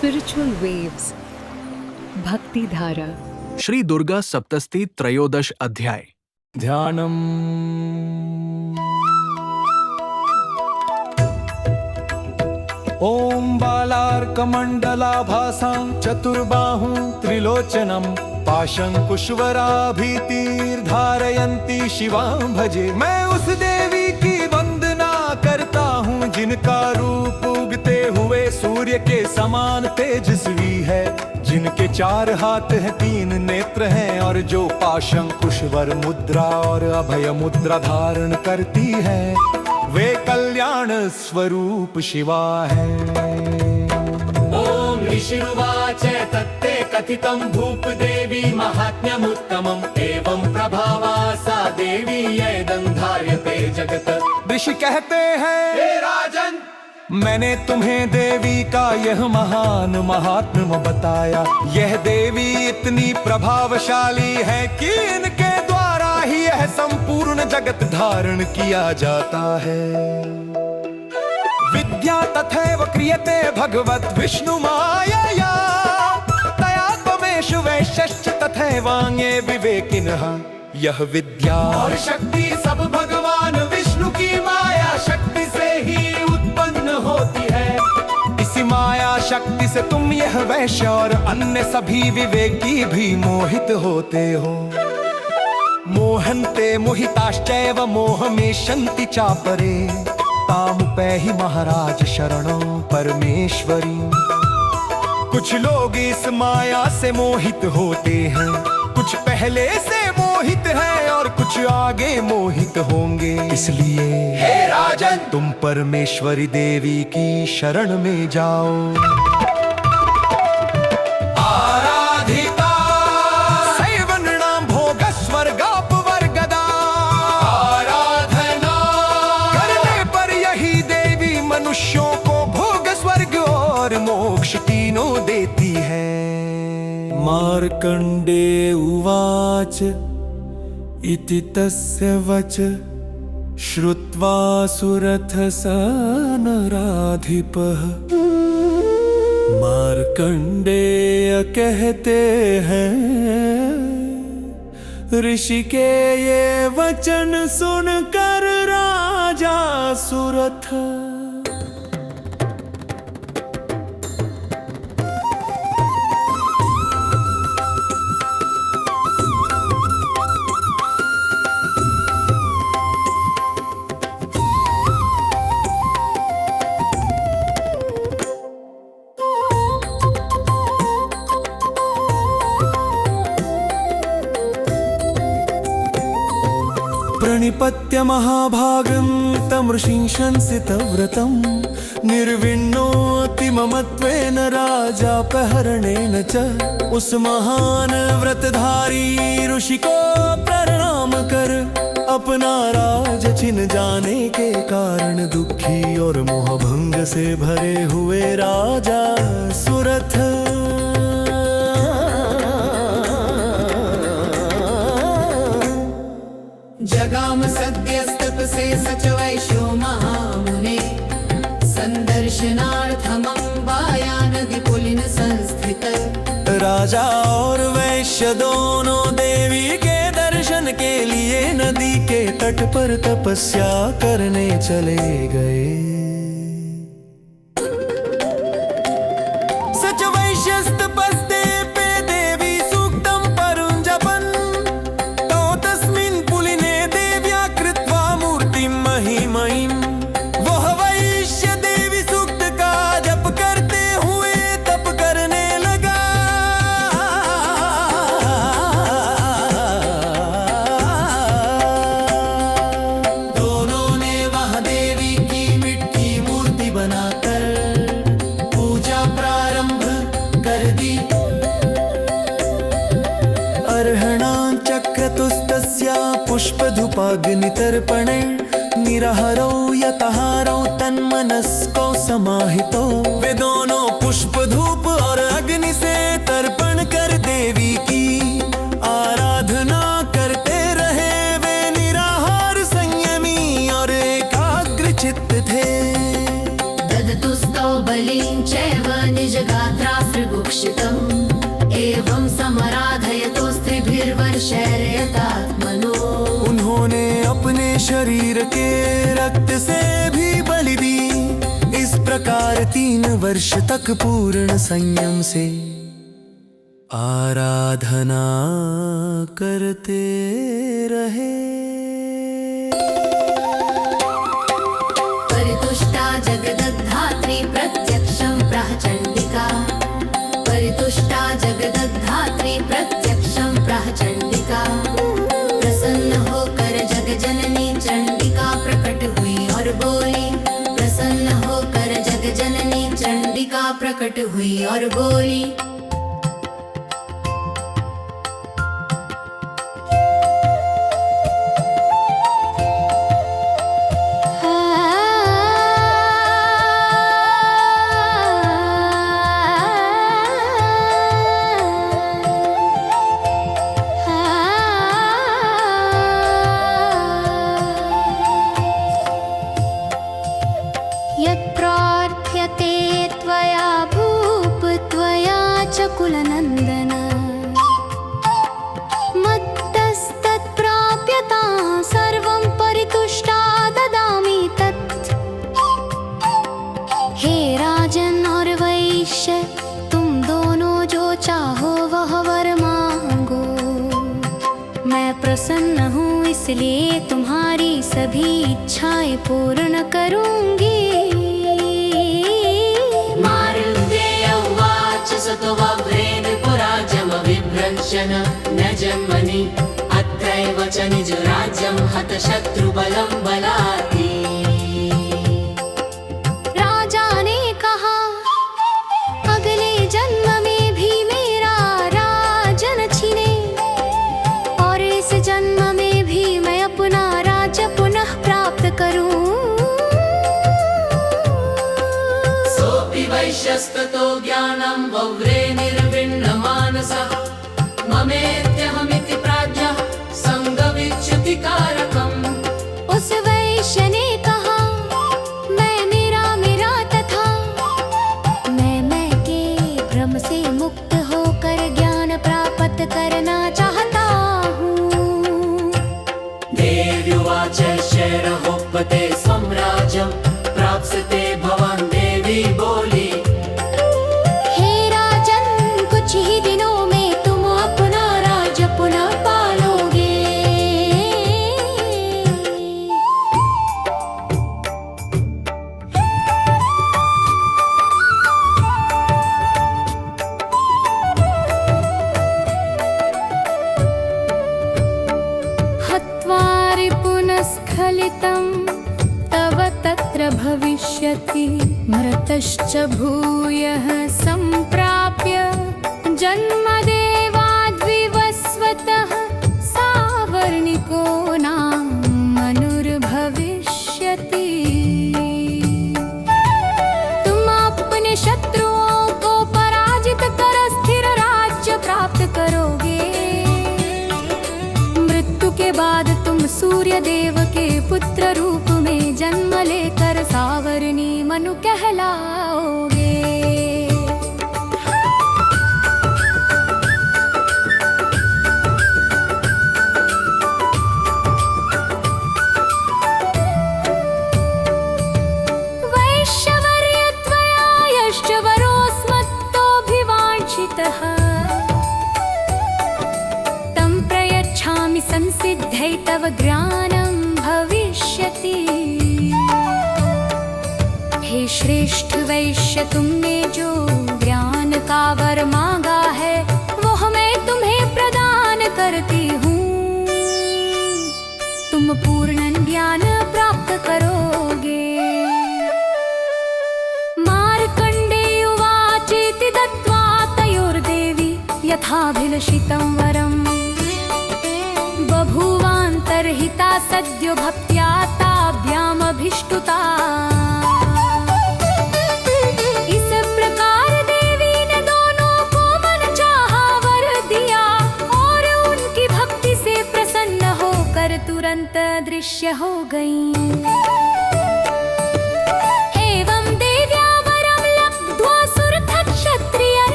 Spiritual waves. Bhakti Dhara. Shri Durga सप्तस्ती त्रयोदश अध्याय। ध्यानम्। ॐ बालार्कमण्डलाभासां चतुर्बाहुं त्रिलोचनं पाशंकुशवराभीतिर्धारयन्ती शिवां भजे। मैं उस देवी की वंदना करता हूँ जिनका रूप उगते हुए सूर्य के समान तेजस्वी है, जिनके 4 हाथ हैं 3 नेत्र हैं और जो पाशंकुशवर मुद्रा और अभय मुद्रा धारण करती है वे कल्याण स्वरूप शिवा है। ओम ऋषिरुवाच तत्ते कथितं भूप देवी महात्म्यमुत्तमम् एवं प्रभावा सा देवी येदं धार्यते जगत। ऋषि कहते हैं, हे राजन, मैंने तुम्हें देवी का यह महान महात्म्य बताया। यह देवी इतनी प्रभावशाली है कि इनके द्वारा ही यह संपूर्ण जगत धारण किया जाता है। विद्या तथैव क्रियते भगवत विष्णु मायया तया त्वमेष वैश्यश्च तथैवान्ये विवेकिनः। यह विद्या और शक्ति सब भगवान विष्णु की माया शक्ति से ही उत्पन्न होती है। इसी माया शक्ति से तुम यह वैश्य और अन्य सभी विवेकी भी मोहित होते हो। मोहन्ते मोहिताश्चैव मोहमेशन्ति चापरे तामुपैहि महाराज शरणं परमेश्वरी। कुछ लोग इस माया से मोहित होते हैं, कुछ पहले से मोहित हैं और कुछ आगे मोहित होंगे। इसलिए हे राजन, तुम परमेश्वरी देवी की शरण में जाओ। आराधिता सैवनृणां भोगस्वर्गापवर्गदा। आराधना करने पर यही देवी मनुष्यों को भोग स्वर्ग और मोक्ष तीनों देती है। मार्कंडे उवाच इति तस्य वच श्रुत्वा सुरथसनराधिपः। मार्कंडेय कहते हैं, ऋषि के ये वचन सुनकर राजा सुरथ प्रणिपत्य महाभागं तमृषिं शंसितव्रतं निर्विण्णोऽतिममत्वेन राजापहरणेन च। उस महान व्रतधारी ऋषि को प्रणाम कर अपना राज छिन जाने के कारण दुखी और मोहभंग से भरे हुए राजा सुरथ जगाम सद्यस्तपसे सच वैश्यो महामुने संदर्शनार्थमम्बाया नदी पुलिन संस्थित। राजा और वैश्य दोनों देवी के दर्शन के लिए नदी के तट पर तपस्या करने चले गए। सच वैश्यस्तपस्ते पे देवी सूक्तं परुञ्जपन् तो तस्मिन् पुलिने देव्या कृत्वा मूर्तिं महिमयीम्। वह वैश्य देवी सूक्त का जप करते हुए तप करने लगा। दोनों ने वहाँ देवी की मिट्टी मूर्ति बनाकर पूजा प्रारंभ कर दी। अर्हणां चक्रतुस्तस्या पुष्पधूपाग्नितर्पणे निरहरौ यतहारौ तन्मनस्को समाहितो। वे दोनों पुष्प धूप और अग्नि से तर्पण कर देवी की आराधना करते रहे। वे निराहार संयमी और एकाग्र चित्त थे। ददतुस्तौ बलिं चैव निजगात्रा वर्ष तक पूर्ण संयम से आराधना करते रहे। परितुष्टा जगदधात्री प्रत्यक्षं प्राह चण्डिका। परितुष्टा जगदधात्री प्रत्यक्षं प्राह चण्डिका। प्रसन्न होकर जगजननी चण्डिका प्रकट हुई और बोली। प्रसन्न होकर जगजननी चण्डिका प्रकट हुई और बोली। यत्प्रार्थ्यते त्वया भूप त्वया च कुलनन्दन। मत्तस्तत्प्राप्यता सर्वं परितुष्टा ददामि तत्। हे राजन और वैश्य, तुम दोनों जो चाहो वह वर मांगो। मैं प्रसन्न हूँ इसलिए तुम्हारी सभी इच्छाएं पूर्ण करूंगी। न जन्मनि अत्रैव च निजराज्यं हतशत्रुबलं बलात्। राजा ने कहा, अगले जन्म में भी मेरा राजन छीने और इस जन्म में भी मैं अपना राज्य पुनः प्राप्त करूं। सोऽपि वैश्यस्ततो ज्ञानं वव्रे निर्विण्णमानसः। ममेत्यहमिति प्राज्ञः संगविच्युतिकारकम्। उस वैश्य ने कहा, मैं मेरा तथा मैं के भ्रम से मुक्त होकर ज्ञान प्राप्त करना चाहता हूँ। देव्युवाच शैरहोपते स्वं राज्यं प्राप्स्यते भवान्। देवी बोली, कुछ ही दिनों में तुम अपना राज्य पुनः पालोगे। हत्वा रिपुनस्खलितं तव तत्र भविष्यति। मृतश्च भूयः सम्प्राप्य जन्मदेवाद्विवस्वतः सावर्णिको नाम मनुर्भविष्यति। तुम अपने शत्रुओं को पराजित कर स्थिर राज्य प्राप्त करोगे। मृत्यु के बाद तुम सूर्य देव के पुत्र रूप में जन्म लेकर सावर्णी मनु कहलाओगे। तं प्रयच्छामि संसिद्धै तव ज्ञानं भविष्यति। हे श्रेष्ठ वैश्य, तुमने जो ज्ञान का वर मांगा है वह मैं तुम्हें प्रदान करती हूँ। तुम पूर्ण ज्ञान प्राप्त करोगे। यथाभिलषितं वरम् बभूवान्तर्हिता सद्यो भक्त्या ताभ्यामभिष्टुता। इस प्रकार देवी ने दोनों को मन चाहा वर दिया और उनकी भक्ति से प्रसन्न होकर तुरंत दृश्य हो गईं।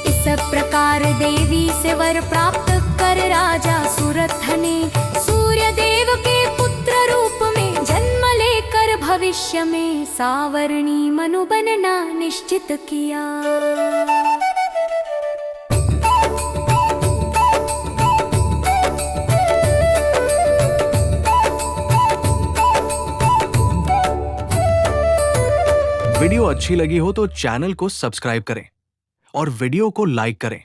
इस प्रकार देवी से वर प्राप्त कर राजा सुरथ ने सूर्य देव के पुत्र पुत्र रूप में जन्म लेकर भविष्य में सावर्णी मनु बनना निश्चित किया। वीडियो अच्छी लगी हो तो चैनल को सब्सक्राइब करें और वीडियो को लाइक करें।